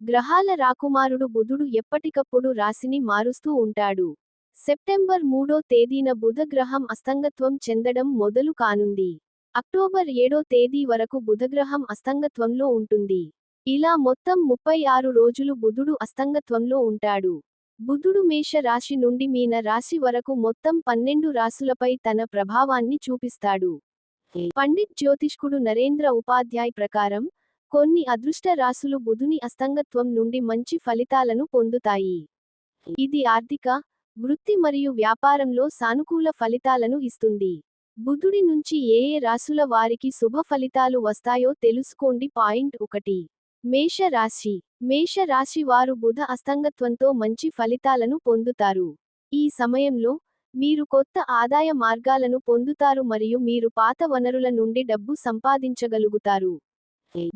గ్రహాల రాకుమారుడు బుధుడు ఎప్పటికప్పుడు రాశిని మారుస్తూ ఉంటాడు. సెప్టెంబర్ 3వ తేదీన బుధ గ్రహం అస్తంగత్వం చెందడం మొదలు కానుంది. అక్టోబర్ 7వ తేదీ వరకు బుధగ్రహం అస్తంగత్వంలో ఉంటుంది. ఇలా మొత్తం 36 రోజులు బుధుడు అస్తంగత్వంలో ఉంటాడు. బుధుడు మేష రాశి నుండి మీన రాశి వరకు మొత్తం 12 రాశులపై తన ప్రభావాన్ని చూపిస్తాడు. పండిట్ జ్యోతిష్కుడు నరేంద్ర ఉపాధ్యాయ్ ప్రకారం, కొన్ని అదృష్ట రాశులు బుధుని అస్తంగత్వం నుండి మంచి ఫలితాలను పొందుతాయి. ఇది ఆర్థిక, వృత్తి మరియు వ్యాపారంలో సానుకూల ఫలితాలను ఇస్తుంది. బుధుడి నుంచి ఏ రాశుల వారికి శుభ ఫలితాలు వస్తాయో తెలుసుకోండి. పాయింట్ 1. మేష రాశి. మేష రాశి వారు బుధ అస్తంగత్వంతో మంచి ఫలితాలను పొందుతారు. ఈ సమయంలో మీరు కొత్త ఆదాయ మార్గాలను పొందుతారు మరియు మీరు పాత వనరుల నుండి డబ్బు సంపాదించగలుగుతారు.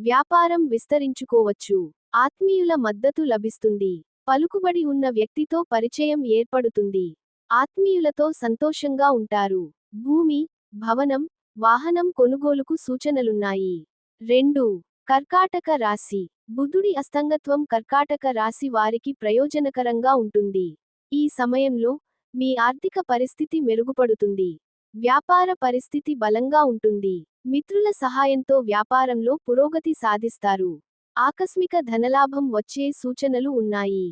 వ్యాపారం విస్తరించుకోవచ్చు. ఆత్మీయుల మద్దతు లభిస్తుంది. పలుకుబడి ఉన్న వ్యక్తితో పరిచయం ఏర్పడుతుంది. ఆత్మీయులతో సంతోషంగా ఉంటారు. భూమి, భవనం, వాహనం కొనుగోలుకు సూచనలున్నాయి. 2. కర్కాటక రాశి. బుధుడి అస్తంగత్వం కర్కాటక రాశి వారికి ప్రయోజనకరంగా ఉంటుంది. ఈ సమయంలో మీ ఆర్థిక పరిస్థితి మెరుగుపడుతుంది. వ్యాపార పరిస్థితి బలంగా ఉంటుంది. మిత్రుల సహాయంతో వ్యాపారంలో పురోగతి సాధిస్తారు. ఆకస్మిక ధనలాభం వచ్చే సూచనలు ఉన్నాయి.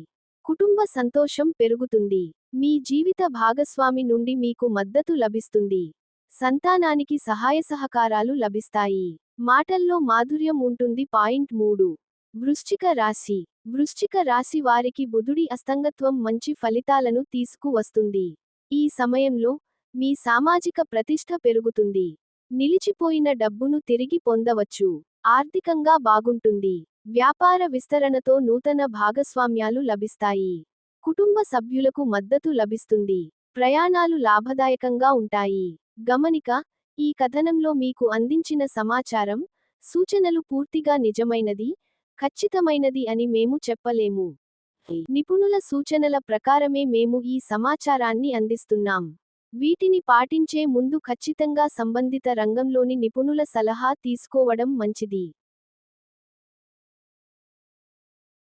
కుటుంబ సంతోషం పెరుగుతుంది. మీ జీవిత భాగస్వామి నుండి మీకు మద్దతు లభిస్తుంది. సంతానానికి సహాయ సహకారాలు లభిస్తాయి. మాటల్లో మాధుర్యం ఉంటుంది. పాయింట్ 3. వృశ్చిక రాశి. వృశ్చిక రాశి వారికి బుధుడి అస్తంగత్వం మంచి ఫలితాలను తీసుకువస్తుంది. ఈ సమయంలో మీ సామాజిక ప్రతిష్ఠ పెరుగుతుంది. నిలిచిపోయిన డబ్బును తిరిగి పొందవచ్చు. ఆర్థికంగా బాగుంటుంది. వ్యాపార విస్తరణతో నూతన భాగస్వామ్యాలు లభిస్తాయి. కుటుంబ సభ్యులకు మద్దతు లభిస్తుంది. ప్రయాణాలు లాభదాయకంగా ఉంటాయి. గమనిక: ఈ కథనంలో మీకు అందించిన సమాచారం, సూచనలు పూర్తిగా నిజమైనది, ఖచ్చితమైనది అని మేము చెప్పలేము. నిపుణుల సూచనల ప్రకారమే మేము ఈ సమాచారాన్ని అందిస్తున్నాం. వీటిని పాటించే ముందు ఖచ్చితంగా సంబంధిత రంగంలోని నిపుణుల సలహా తీసుకోవడం మంచిది.